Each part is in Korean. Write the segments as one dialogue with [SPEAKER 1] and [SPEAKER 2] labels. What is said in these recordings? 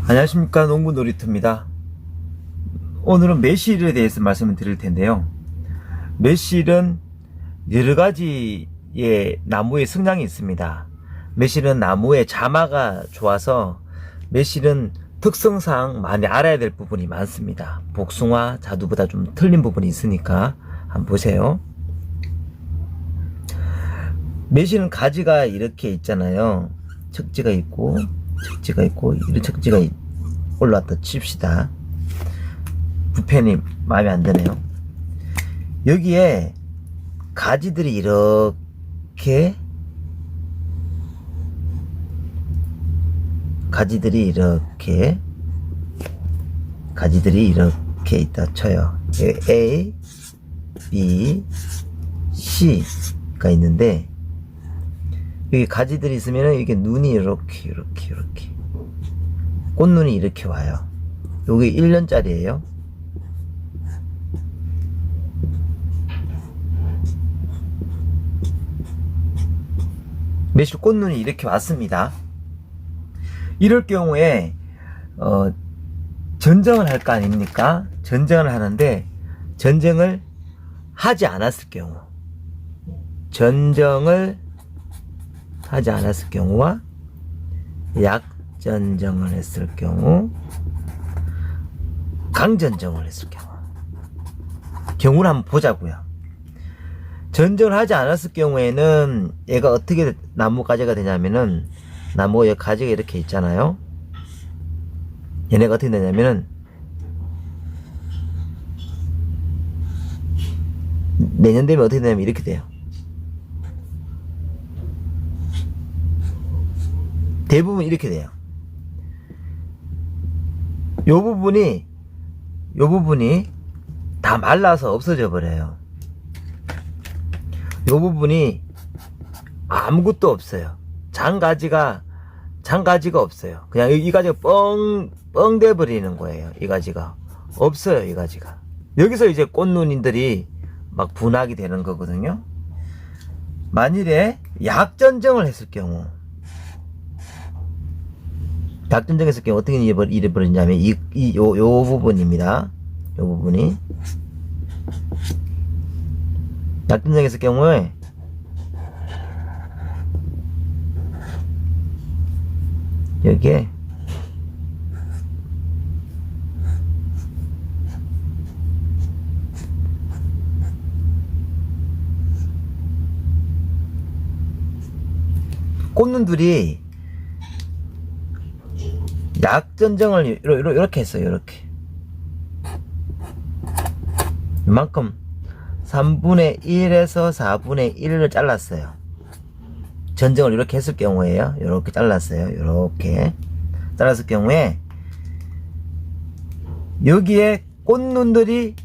[SPEAKER 1] 안녕하십니까, 농부놀이터입니다. 오늘은 매실에 대해서 말씀을 드릴 텐데요. 매실은 여러가지의 나무의 성향이 있습니다. 매실은 나무의 자마가 좋아서 매실은 특성상 많이 알아야 될 부분이 많습니다. 복숭아, 자두보다 좀 틀린 부분이 있으니까 한번 보세요. 매실은 가지가 이렇게 있잖아요. 척지가 있고 이런 척지가 올라왔다 칩시다. 부펜이 마음에 안 드네요. 여기에 가지들이 이렇게 있다 쳐요. A, B, C가 있는데 여기 가지들이 있으면 이게 눈이 이렇게 꽃눈이 이렇게 와요. 요게 1년짜리예요. 매실 꽃눈이 이렇게 왔습니다. 이럴 경우에 전정을 할 거 아닙니까? 전정을 하는데 전정을 하지 않았을 경우, 전정을 하지 않았을 경우와 약전정을 했을 경우, 강전정을 했을 경우를 한번 보자고요. 전정을 하지 않았을 경우에는 얘가 어떻게 나무 가지가 되냐면은, 나무의 가지가 이렇게 있잖아요. 얘네가 어떻게 되냐면은 내년 되면 어떻게 되냐면 이렇게 돼요. 대부분 이렇게 돼요. 요 부분이 다 말라서 없어져 버려요. 요 부분이 아무것도 없어요. 장가지가 없어요. 그냥 이 가지가 뻥 돼 버리는 거예요. 이 가지가 없어요. 이 가지가. 여기서 이제 꽃눈이들이 막 분화하게 되는 거거든요. 만일에 약전정을 했을 경우, 약전정했을 경우 어떻게 잃어버리냐면 요 부분입니다. 요 부분이 약전정했을 경우에 여기에 꽃눈들이 약전정을 이렇게 했어요. 이렇게 이만큼 3분의 1에서 4분의 1을 잘랐어요. 전정을 이렇게 했을 경우에요. 이렇게 잘랐어요. 이렇게 잘랐을 경우에 여기에 꽃눈들이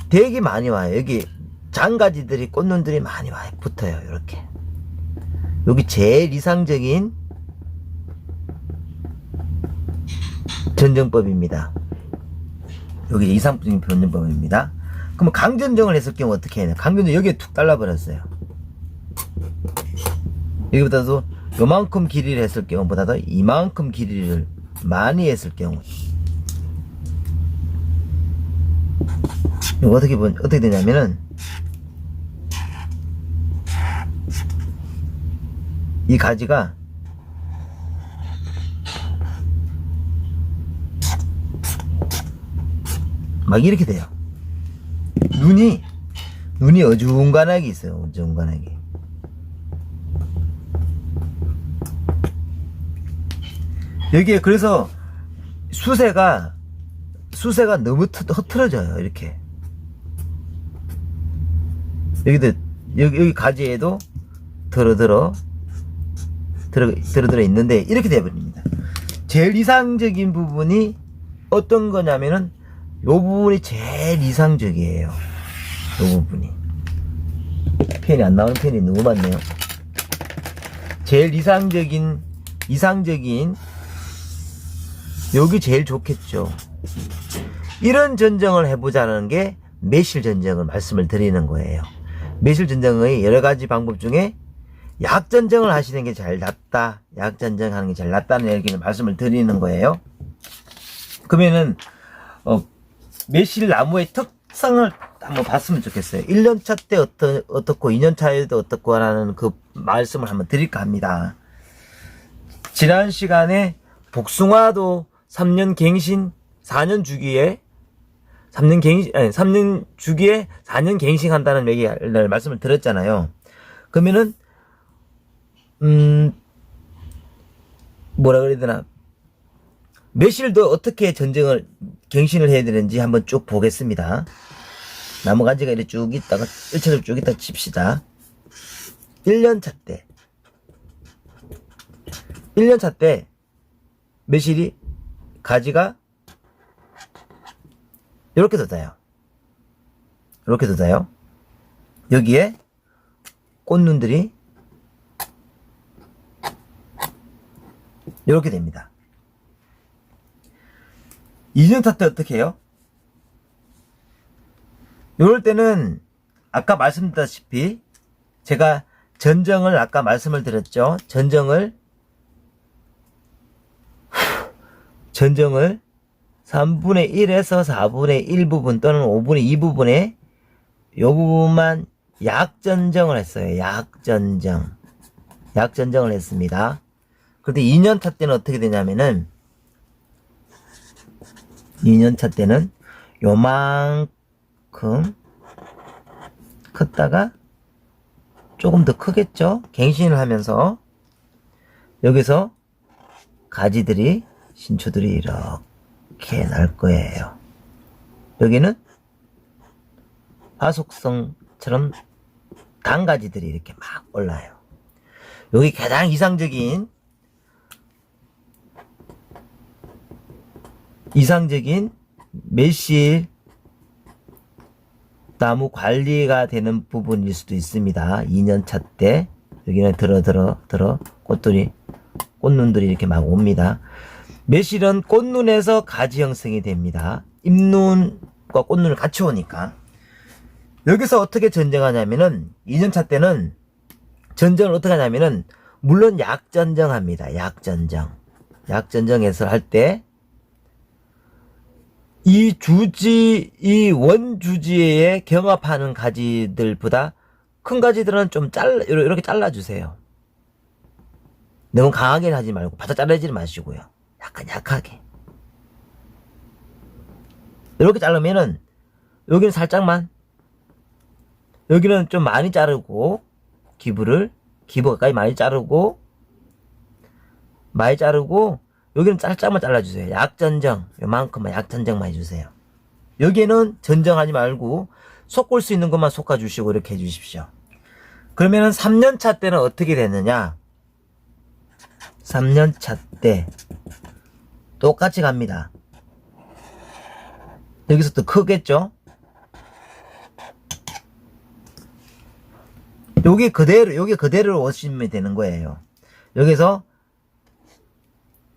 [SPEAKER 1] 되게 많이 와요. 여기 장가지들이 꽃눈들이 많이 와요. 붙어요. 이렇게. 여기 제일 이상적인 전정법입니다. 여기 이상적인 전정법입니다. 그럼 강전정을 했을 경우 어떻게 해야 돼요? 강전정 여기에 툭 잘라버렸어요. 여기보다도 요만큼 길이를 했을 경우보다도 이만큼 길이를 많이 했을 경우, 이거 어떻게 되냐면은 이 가지가 막 이렇게 돼요. 눈이 어중간하게 있어요. 어중간하게. 여기에 그래서 수세가 너무 흐트러져요. 이렇게. 여기 가지에도 들어 있는데 이렇게 돼버립니다. 제일 이상적인 부분이 어떤 거냐면은 요 부분이 제일 이상적이에요. 요 부분이. 펜이 안 나오는 펜이 너무 많네요. 제일 이상적인 여기 제일 좋겠죠. 이런 전정을 해보자는 게 매실 전정을 말씀을 드리는 거예요. 매실 전정의 여러 가지 방법 중에 약전정을 하시는 게 제일 낫다. 약전정 하는 게 제일 낫다는 얘기를 말씀을 드리는 거예요. 그러면은 매실 나무의 특성을 한번 봤으면 좋겠어요. 1년차 때 어떻고 2년차에도 어떻고 하는 그 말씀을 한번 드릴까 합니다. 지난 시간에 복숭아도 3년 갱신 4년 주기에 3년 주기에 4년 갱신한다는 얘기를 말씀을 드렸잖아요. 그러면은 뭐라 그래야 되나, 매실도 어떻게 갱신을 해야 되는지 한번 쭉 보겠습니다. 나무 가지가 이렇게 쭉 있다가 1차적으로 쭉 있다가 칩시다. 1년차 때 매실이 가지가 이렇게 돋아요. 여기에 꽃눈들이 이렇게 됩니다. 2년차 때 어떻게 해요? 이럴 때는 아까 말씀드렸다시피 제가 전정을 아까 말씀을 드렸죠. 전정을 3분의 1에서 4분의 1 부분 또는 5분의 2 부분에 요 부분만 약전정을 했어요. 약전정을 했습니다. 그런데 2년차 때는 어떻게 되냐면은 2년차 때는 요만큼 컸다가 조금 더 크겠죠? 갱신을 하면서 여기서 가지들이 신초들이 이렇게 날 거예요. 여기는 화속성처럼 단가지들이 이렇게 막 올라요. 여기 가장 이상적인 매실 나무 관리가 되는 부분일 수도 있습니다. 2년차 때 여기는 꽃눈들이 이렇게 막 옵니다. 매실은 꽃눈에서 가지 형성이 됩니다. 잎눈과 꽃눈을 같이 오니까. 여기서 어떻게 전정하냐면은 2년차 때는 전정을 어떻게 하냐면은 물론 약전정합니다. 약전정해서 할 때 이 원주지에 경합하는 가지들보다 큰 가지들은 좀 이렇게 잘라주세요. 너무 강하게는 하지 말고 바짝 자르지 마시고요. 약간 약하게. 이렇게 자르면은 여기는 살짝만, 여기는 좀 많이 자르고 기부 가까이 많이 자르고 여기는 살짝만 잘라주세요. 약전정 요만큼만 약전정만 해주세요. 여기에는 전정하지 말고 솎을 수 있는 것만 솎아주시고 이렇게 해주십시오. 그러면은 3년차 때는 어떻게 되느냐, 3년차 때 똑같이 갑니다. 여기서 또 크겠죠? 여기 그대로 오시면 되는 거예요. 여기서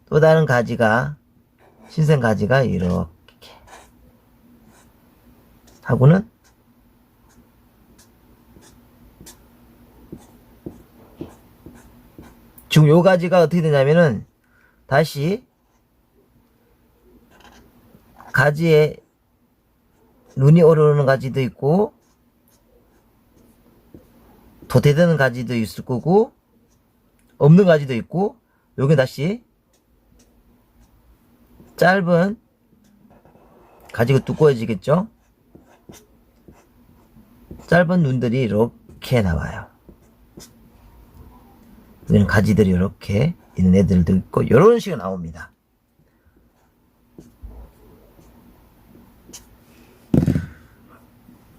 [SPEAKER 1] 또 다른 가지가, 신생 가지가 이렇게 하고는 지금 요 가지가 어떻게 되냐면은 다시 가지에 눈이 오르는 가지도 있고 도태되는 가지도 있을 거고 없는 가지도 있고, 여기 다시 짧은 가지가 두꺼워지겠죠? 짧은 눈들이 이렇게 나와요. 여기는 가지들이 이렇게 있는 애들도 있고 이런 식으로 나옵니다.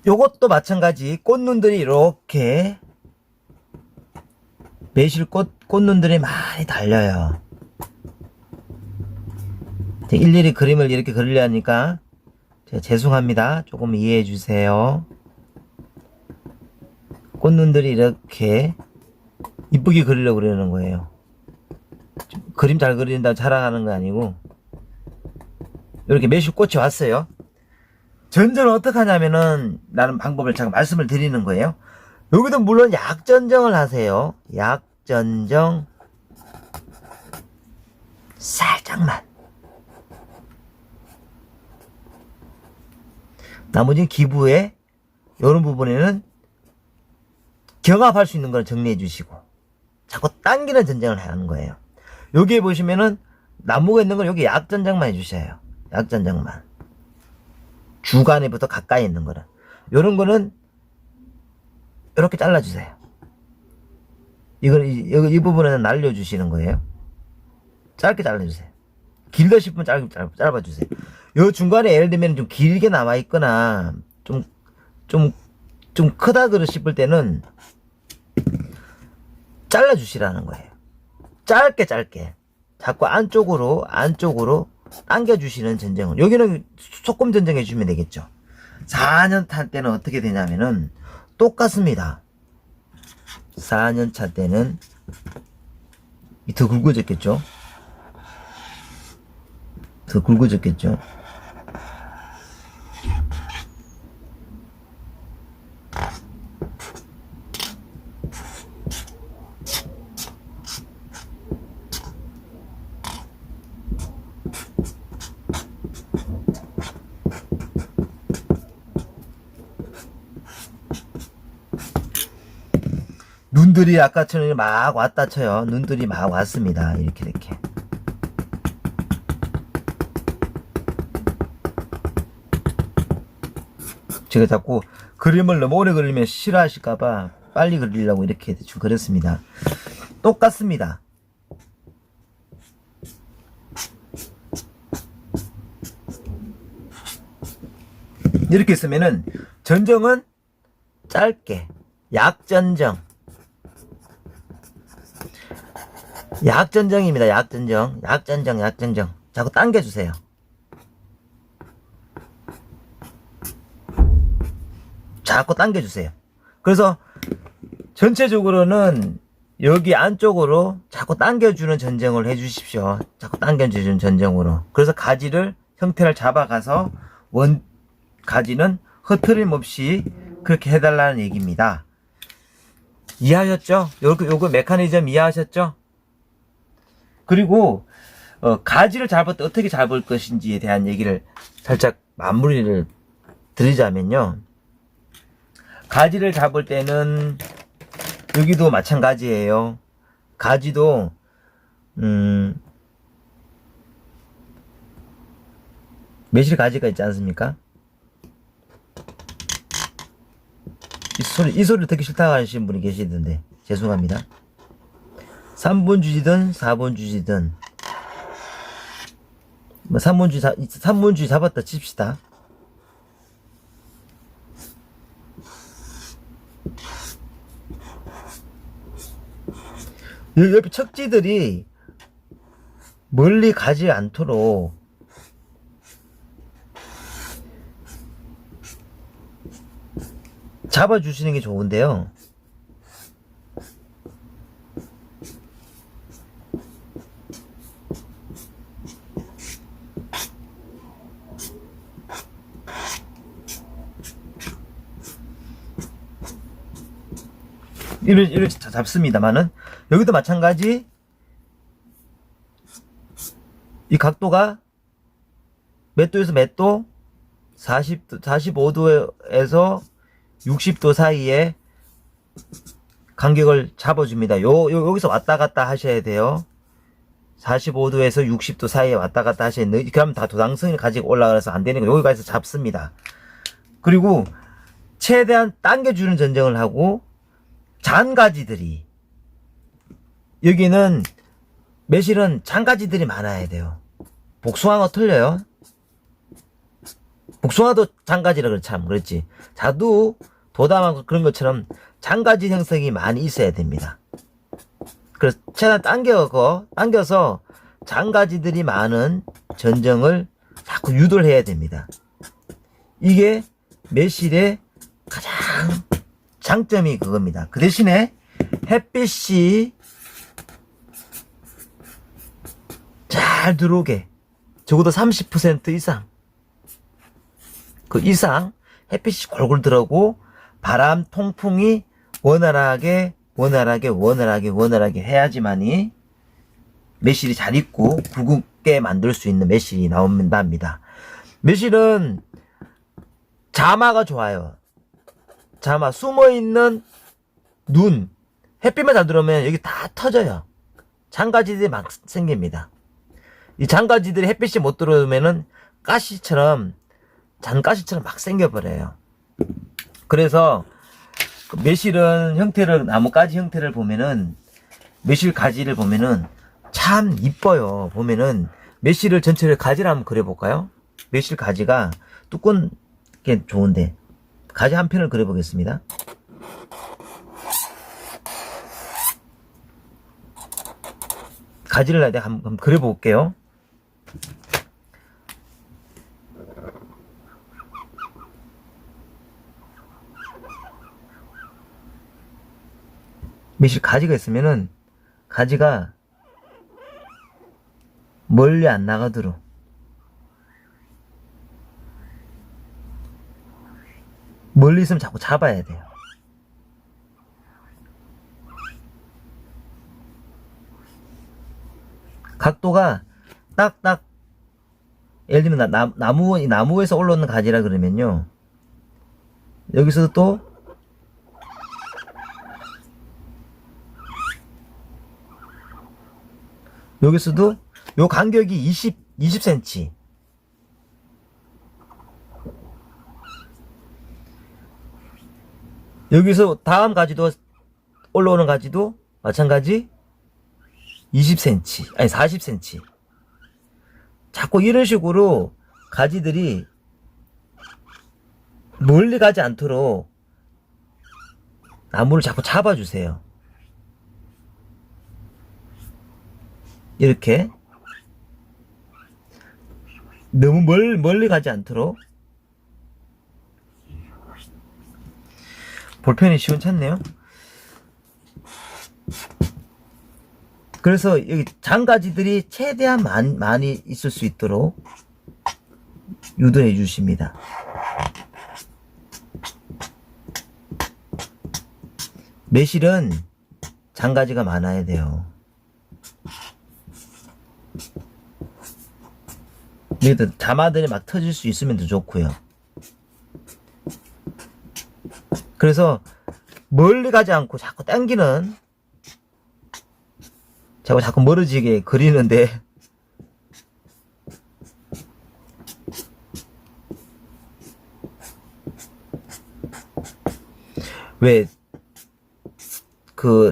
[SPEAKER 1] 요것도 마찬가지 꽃눈들이 이렇게 매실 꽃눈들이 많이 달려요. 일일이 그림을 이렇게 그리려니까 제가 죄송합니다. 조금 이해해 주세요. 꽃눈들이 이렇게 이쁘게 그리려고 그러는 거예요. 그림 잘 그린다고 자랑하는 거 아니고 이렇게 매실꽃이 왔어요. 전전은 어떻게 하냐면은 라는 방법을 제가 말씀을 드리는 거예요. 여기도 물론 약전정을 하세요. 약전정 살짝만. 나머지는 기부에 이런 부분에는 경합할 수 있는 걸 정리해 주시고 자꾸 당기는 전쟁을 하는 거예요. 여기에 보시면은 나무가 있는 걸 여기 약전정만 해주셔요. 약전정만. 주간에부터 가까이 있는 거는. 요런 거는 이렇게 잘라주세요. 이 부분은 날려주시는 거예요. 짧게 잘라주세요. 길다 싶으면 짧아주세요. 요 중간에 예를 들면 좀 길게 남아있거나 좀 크다 싶을 때는 잘라주시라는 거예요. 짧게. 자꾸 안쪽으로 당겨주시는 전쟁을. 여기는 소금 전쟁 해주시면 되겠죠. 4년 차 때는 어떻게 되냐면은 똑같습니다. 4년 차 때는 더 굵어졌겠죠. 눈들이 아까처럼 막 왔다 쳐요. 눈들이 막 왔습니다. 이렇게. 제가 자꾸 그림을 너무 오래 그리면 싫어하실까봐 빨리 그리려고 이렇게 좀 그렸습니다. 똑같습니다. 이렇게 쓰면은 전정은 짧게 약전정입니다. 약전정. 자꾸 당겨주세요. 자꾸 당겨주세요. 그래서 전체적으로는 여기 안쪽으로 자꾸 당겨주는 전정을 해주십시오. 자꾸 당겨주는 전정으로. 그래서 가지를 형태를 잡아가서 가지는 흐트림 없이 그렇게 해달라는 얘기입니다. 이해하셨죠? 요거 메커니즘 이해하셨죠? 그리고 가지를 잡을 때 어떻게 잡을 것인지에 대한 얘기를 살짝 마무리를 드리자면요. 가지를 잡을 때는 여기도 마찬가지예요. 가지도 매실 가지가 있지 않습니까? 이 소리 듣기 싫다고 하시는 분이 계시던데 죄송합니다. 3번 주지든 4번 주지든 뭐 3번 주지 잡았다 칩시다. 옆에 척지들이 멀리 가지 않도록 잡아주시는 게 좋은데요. 이렇게 잡습니다만은 여기도 마찬가지 이 각도가 몇 도에서 몇 도? 45도에서 60도 사이에 간격을 잡아줍니다. 여기서 왔다 갔다 하셔야 돼요. 45도에서 60도 사이에 왔다 갔다 하셔야 돼요. 그럼 다 도당성을 가지고 올라가서 안 되는 거 여기 가서 잡습니다. 그리고 최대한 당겨주는 전정을 하고 잔가지들이 여기는 매실은 잔가지들이 많아야 돼요. 복숭아가 틀려요. 복숭아도 잔가지라 그렇지. 자두, 도담하고 그런 것처럼 잔가지 형성이 많이 있어야 됩니다. 그래서 최대한 당겨서 잔가지들이 많은 전정을 자꾸 유도를 해야 됩니다. 이게 매실의 가장 장점이 그겁니다. 그 대신에 햇빛이 잘 들어오게 적어도 30% 이상 햇빛이 골골 들어오고 바람 통풍이 원활하게 해야지만이 매실이 잘 익고 굵게 만들 수 있는 매실이 나온답니다. 매실은 자마가 좋아요. 자마, 숨어있는 눈, 햇빛만 잘 들어오면 여기 다 터져요. 장가지들이 막 생깁니다. 이 장가지들이 햇빛이 못 들어오면은 가시처럼, 잔가시처럼 막 생겨버려요. 그래서 매실은 형태를, 나뭇가지 형태를 보면은, 매실 가지를 보면은 참 이뻐요. 보면은 매실을 전체를 가지를 한번 그려볼까요? 매실 가지가 두꺼운 게 좋은데 가지 한 편을 그려보겠습니다. 가지를 내가 한번 그려볼게요. 매실 가지가 있으면은 가지가 멀리 안 나가도록 멀리 있으면 자꾸 잡아야 돼요. 각도가 딱딱, 예를 들면 나무에서 올라오는 가지라 그러면요, 여기서도 또 여기서도 요 간격이 20cm. 여기서 다음 가지도, 올라오는 가지도 마찬가지 20cm, 아니 40cm. 자꾸 이런 식으로 가지들이 멀리 가지 않도록 나무를 자꾸 잡아주세요. 이렇게 너무 멀리 가지 않도록. 볼펜이 시원찮네요. 그래서 여기 장가지들이 최대한 많이 있을 수 있도록 유도해 주십니다. 매실은 장가지가 많아야 돼요. 여기도 자마들이 막 터질 수 있으면 더 좋고요. 그래서 멀리 가지 않고 자꾸 당기는, 자꾸 멀어지게 그리는데, 왜 그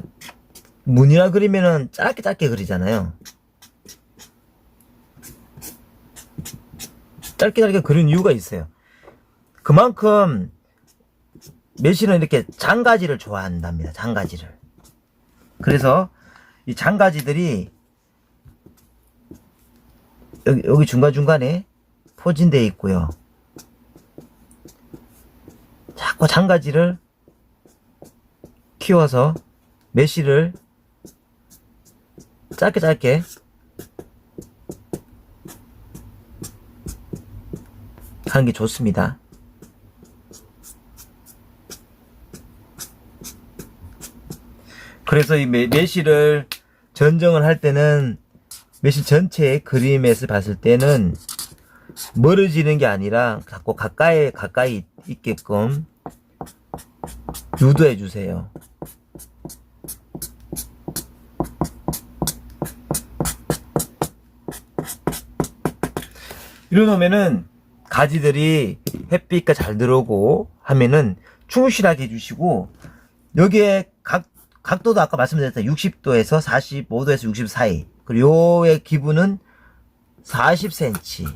[SPEAKER 1] 무늬나 그리면은 짧게 그리잖아요. 짧게 그리는 이유가 있어요. 그만큼 매실은 이렇게 장가지를 좋아한답니다. 장가지를. 그래서 이 장가지들이 여기 중간중간에 포진되어 있고요. 자꾸 장가지를 키워서 매실을 짧게 하는 게 좋습니다. 그래서 이 매실을 전정을 할 때는, 매실 전체의 그림에서 봤을 때는 멀어지는 게 아니라 자꾸 가까이 있게끔 유도해 주세요. 이러면은 가지들이 햇빛과 잘 들어오고 하면은 충실하게 해주시고, 여기에 각도도 아까 말씀드렸던 60도에서 45도에서 60 사이, 그리고 요의 기분은 40cm,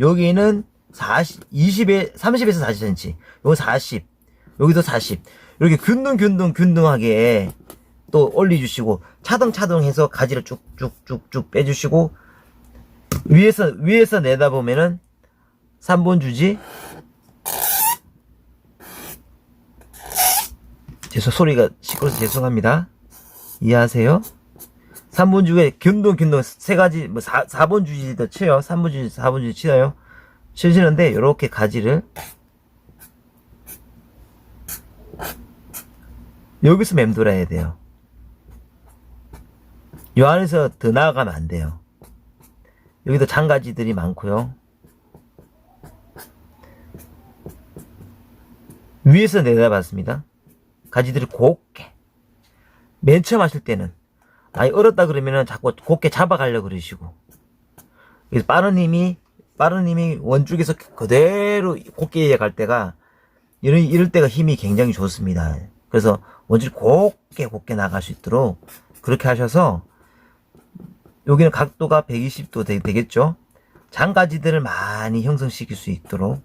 [SPEAKER 1] 여기는 30에서 40cm, 요거 40, 여기도 40, 이렇게 균등하게 또 올려주시고, 차등차등 해서 가지를 쭉쭉쭉쭉 빼주시고, 위에서 내다보면은 3번 주지, 소리가 시끄러워서 죄송합니다. 이해하세요? 3번 주에 균등 세 가지, 4번 주지도 쳐요. 3번 주지, 4번 주지 쳐요. 치시는데, 요렇게 가지를 여기서 맴돌아야 돼요. 요 안에서 더 나아가면 안 돼요. 여기도 장가지들이 많고요. 위에서 내려봤습니다. 가지들이 곱게. 맨 처음 하실 때는 아니 얼었다 그러면은 자꾸 곱게 잡아가려고 그러시고, 그래서 빠른 힘이 원줄에서 그대로 곱게 갈 때가 이럴 때가 힘이 굉장히 좋습니다. 그래서 원줄이 곱게 나갈 수 있도록 그렇게 하셔서, 여기는 각도가 120도 되겠죠. 장가지들을 많이 형성시킬 수 있도록.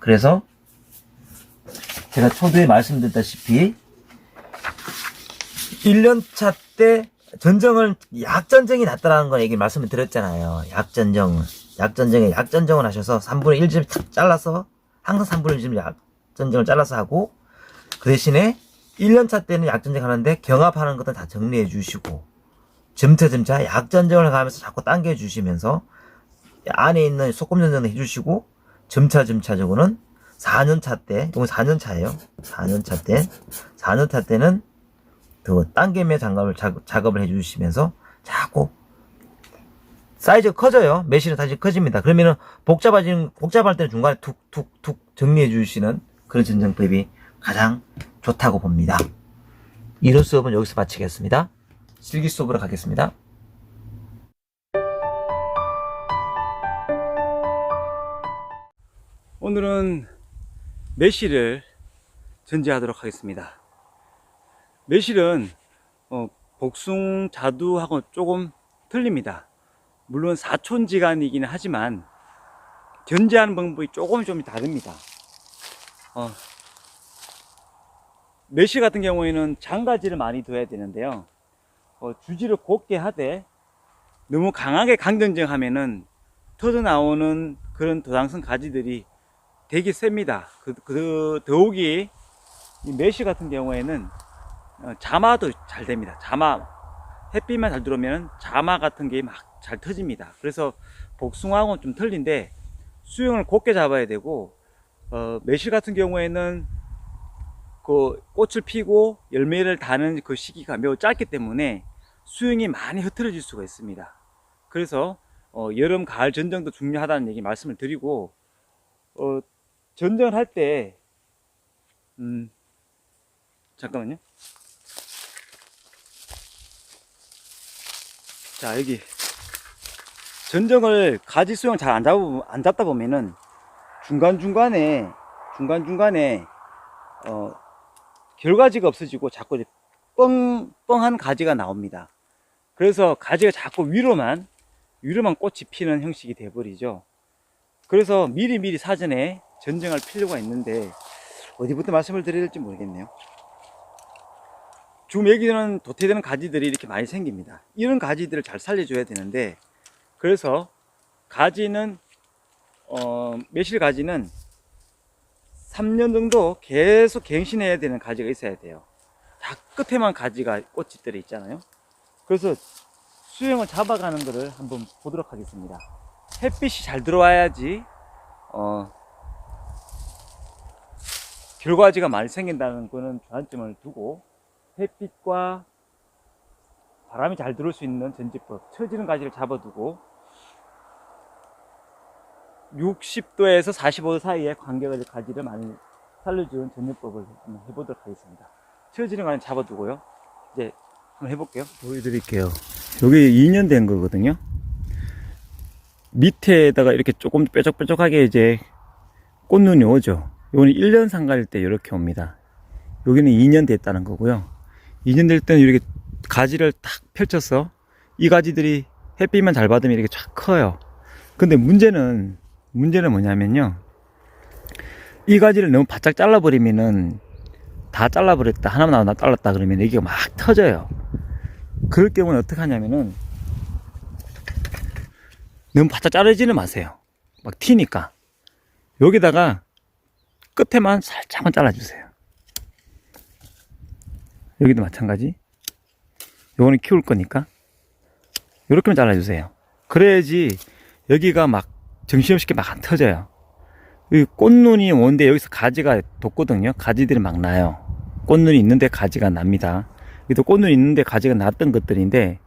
[SPEAKER 1] 그래서 제가 초두에 말씀드렸다시피 1년차 때 약전정이 낫다라는 거 얘기 말씀을 드렸잖아요. 약전정을 하셔서 3분의 1쯤 탁 잘라서, 항상 3분의 1쯤 약전정을 잘라서 하고, 그 대신에 1년차 때는 약전정 하는데 경합하는 것들 다 정리해 주시고, 점차 약전정을 가면서 자꾸 당겨 주시면서 안에 있는 소금 전정도 해주시고, 점차적으로는 4년차 때, 이건 4년차예요. 4년차 때는 더 당김의 작업을 해주시면서 자꾸 사이즈가 커져요. 매실은 다시 커집니다. 그러면은 복잡할 때는 중간에 툭툭툭 정리해 주시는 그런 전정법이 가장 좋다고 봅니다. 이론 수업은 여기서 마치겠습니다. 실기 수업으로 가겠습니다.
[SPEAKER 2] 오늘은 매실을 전제하도록 하겠습니다. 매실은 복숭 자두하고 조금 틀립니다. 물론 사촌지간이기는 하지만 전제하는 방법이 조금 좀 다릅니다. 매실 같은 경우에는 장가지를 많이 둬야 되는데요, 주지를 곱게 하되 너무 강하게 강전정 하면은 터져 나오는 그런 도당성 가지들이 되게 셉니다. 더욱이 이 매실 같은 경우에는 자마도 잘 됩니다. 햇빛만 잘 들어오면 자마 같은 게 막 잘 터집니다. 그래서 복숭아하고는 좀 틀린데 수영을 곱게 잡아야 되고, 매실 같은 경우에는 그 꽃을 피고 열매를 다는 그 시기가 매우 짧기 때문에 수영이 많이 흐트러질 수가 있습니다. 그래서 여름 가을 전정도 중요하다는 얘기 말씀을 드리고, 전정을 할 때 잠깐만요. 자, 여기 전정을 가지 수영 잘 안 잡다 보면은 중간중간에 결가지가 없어지고 자꾸 뻥뻥한 가지가 나옵니다. 그래서 가지가 자꾸 위로만 꽃이 피는 형식이 돼버리죠. 그래서 미리 사전에 전정할 필요가 있는데 어디부터 말씀을 드려야 될지 모르겠네요. 지금 여기는 도태되는 가지들이 이렇게 많이 생깁니다. 이런 가지들을 잘 살려줘야 되는데, 그래서 가지는 매실 가지는 3년 정도 계속 갱신해야 되는 가지가 있어야 돼요. 다 끝에만 가지가 꽃이 있잖아요. 그래서 수영을 잡아가는 것을 한번 보도록 하겠습니다. 햇빛이 잘 들어와야지 결과지가 많이 생긴다는 그런 주안점을 두고, 햇빛과 바람이 잘 들어올 수 있는 전지법, 처지는 가지를 잡아두고 60도에서 45도 사이에 간격을 가지를 많이 살려주는 전지법을 한번 해보도록 하겠습니다. 처지는 가지를 잡아두고요. 이제 한번 해볼게요. 보여드릴게요. 여기 2년 된 거거든요. 밑에다가 이렇게 조금 뾰족뾰족하게 이제 꽃눈이 오죠. 이거는 1년 상가일 때 이렇게 옵니다. 여기는 2년 됐다는 거고요. 2년 될 때는 이렇게 가지를 탁 펼쳐서 이 가지들이 햇빛만 잘 받으면 이렇게 쫙 커요. 근데 문제는 뭐냐면요, 이 가지를 너무 바짝 잘라버리면은, 다 잘라버렸다, 하나만 잘랐다 그러면 이게 막 터져요. 그럴 경우는 어떻게 하냐면은, 너무 바짝 자르지는 마세요. 막 튀니까. 여기다가 끝에만 살짝만 잘라주세요. 여기도 마찬가지. 요거는 키울 거니까 요렇게만 잘라주세요. 그래야지 여기가 막 정신없이 막 안 터져요. 이 꽃눈이 오는데 여기서 가지가 돋거든요. 가지들이 막 나요. 꽃눈이 있는데 가지가 납니다. 이도 꽃눈이 있는데 가지가 났던 것들인데,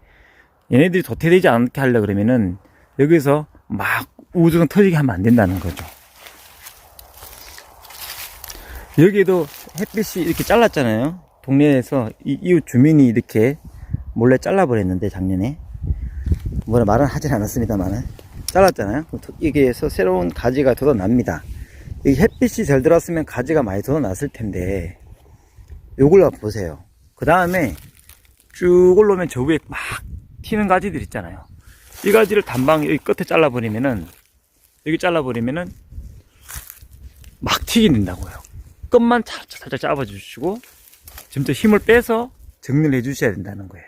[SPEAKER 2] 얘네들이 도태되지 않게 하려 그러면은 여기서 막 우주가 터지게 하면 안 된다는 거죠. 여기에도 햇빛이 이렇게 잘랐잖아요. 동네에서 이웃 주민이 이렇게 몰래 잘라버렸는데, 작년에 뭐라 말은 하진 않았습니다만 잘랐잖아요. 여기에서 새로운 가지가 돋아납니다. 이 햇빛이 잘 들어왔으면 가지가 많이 돋아났을 텐데, 요걸 한번 보세요. 그 다음에 쭉 올라오면 저 위에 막 튀는 가지들 있잖아요. 이 가지를 단방 여기 끝에 잘라버리면은, 여기 잘라버리면은 막 튀게 된다고요. 끝만 살짝 잡아주시고 점점 힘을 빼서 정리를 해주셔야 된다는 거예요.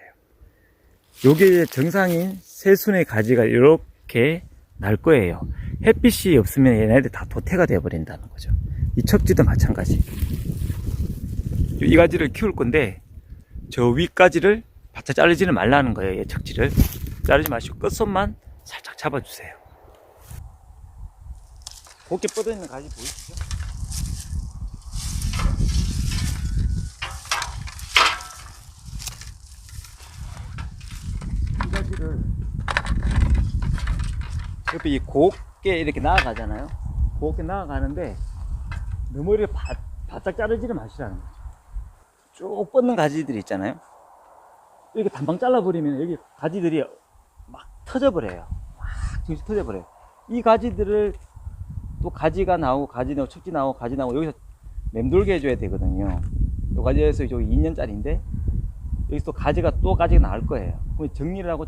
[SPEAKER 2] 요게 정상인 새순의 가지가 이렇게 날 거예요. 햇빛이 없으면 얘네들 다 도태가 되어 버린다는 거죠. 이 척지도 마찬가지. 이 가지를 키울 건데 저 위가지를 바짝 자르지는 말라는 거예요. 이 척지를 자르지 마시고 끝선만 살짝 잡아주세요. 곱게 뻗어 있는 가지 보이시죠? 이 가지를 옆에 이 곱게 이렇게 나아가잖아요. 곱게 나아가는데 너무 이렇게 바짝 자르지를 마시라는 거죠. 쭉 뻗는 가지들이 있잖아요. 이렇게 단방 잘라버리면 여기 가지들이 막 터져버려요. 막 정신 터져버려요. 이 가지들을 또 가지가 나오고 가지 나오고 척지 나오고 가지 나오고 여기서 맴돌게 해줘야 되거든요. 요 가지에서 저기 2년짜리인데 여기서 또 가지가 나올 거예요. 그럼 정리를 하고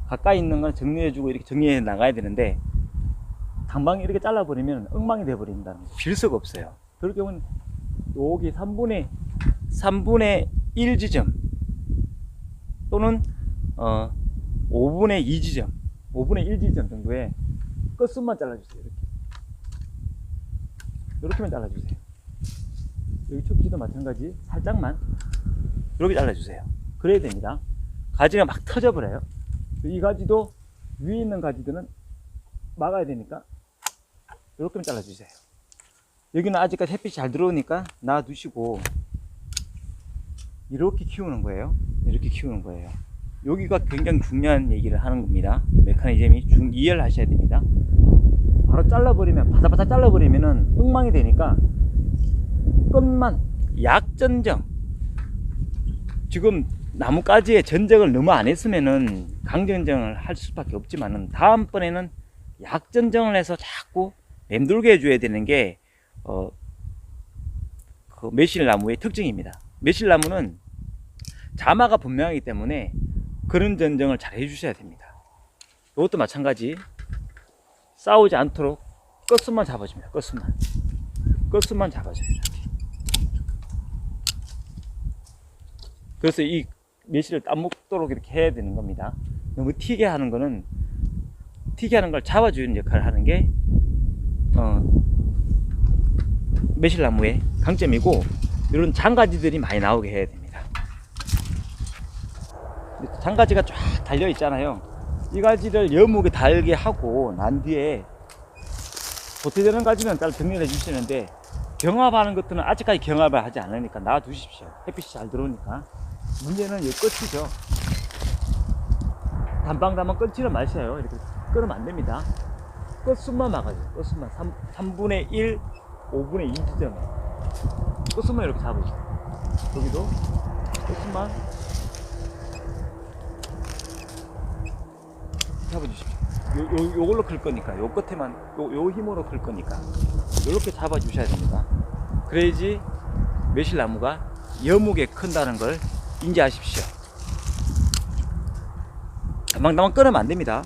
[SPEAKER 2] 가까이 있는 건 정리해주고 이렇게 정리해 나가야 되는데 단방에 이렇게 잘라버리면 엉망이 돼버린다는 거예요. 빌 수가 없어요. 그럴 경우는 여기 3분의 1 지점 또는 5분의 2 지점 5분의 1 지점 정도의 끝순만 잘라주세요. 이렇게만 잘라주세요. 여기 척지도 마찬가지 살짝만 이렇게 잘라주세요. 그래야 됩니다. 가지가 막 터져버려요. 이 가지도 위에 있는 가지들은 막아야 되니까 이렇게만 잘라주세요. 여기는 아직까지 햇빛이 잘 들어오니까 놔두시고 이렇게 키우는 거예요. 이렇게 키우는 거예요. 여기가 굉장히 중요한 얘기를 하는 겁니다. 메커니즘이 이해를 하셔야 됩니다. 바로 잘라버리면 바삭바삭 잘라버리면은 엉망이 되니까 끝만 약전정, 지금 나뭇가지에 전정을 너무 안 했으면은 강전정을 할 수밖에 없지만은 다음번에는 약전정을 해서 자꾸 맴돌게 해줘야 되는 게 그 매실나무의 특징입니다. 매실나무는 자마가 분명하기 때문에 그런 전정을 잘 해주셔야 됩니다. 이것도 마찬가지 싸우지 않도록 끝순만 잡아줍니다. 끝순만 잡아줘요. 이렇게. 그래서 이 매실을 따먹도록 이렇게 해야 되는 겁니다. 너무 튀게 하는 걸 잡아주는 역할을 하는 게 매실나무의 강점이고, 이런 장가지들이 많이 나오게 해야 됩니다. 장가지가 쫙 달려 있잖아요. 이 가지를 여무게 달게 하고 난 뒤에 도태되는 가지는 따로 정리를 해 주시는데, 경합하는 것들은 아직까지 경합을 하지 않으니까 놔두십시오. 햇빛이 잘 들어오니까. 문제는 이 끝이죠. 단방단방 끊지를 마셔요. 이렇게 끊으면 안 됩니다. 끝순만 막아줘요. 끝순만 3분의 1, 5분의 2 지점에 끝순만 이렇게 잡으세요. 여기도 끝순만 잡아주십시오. 요걸로 클 거니까, 요 끝에만 요 힘으로 클 거니까 요렇게 잡아주셔야 됩니다. 그래야지 매실나무가 여무게 큰다는 걸 인지하십시오. 단방단방 끊으면 안 됩니다.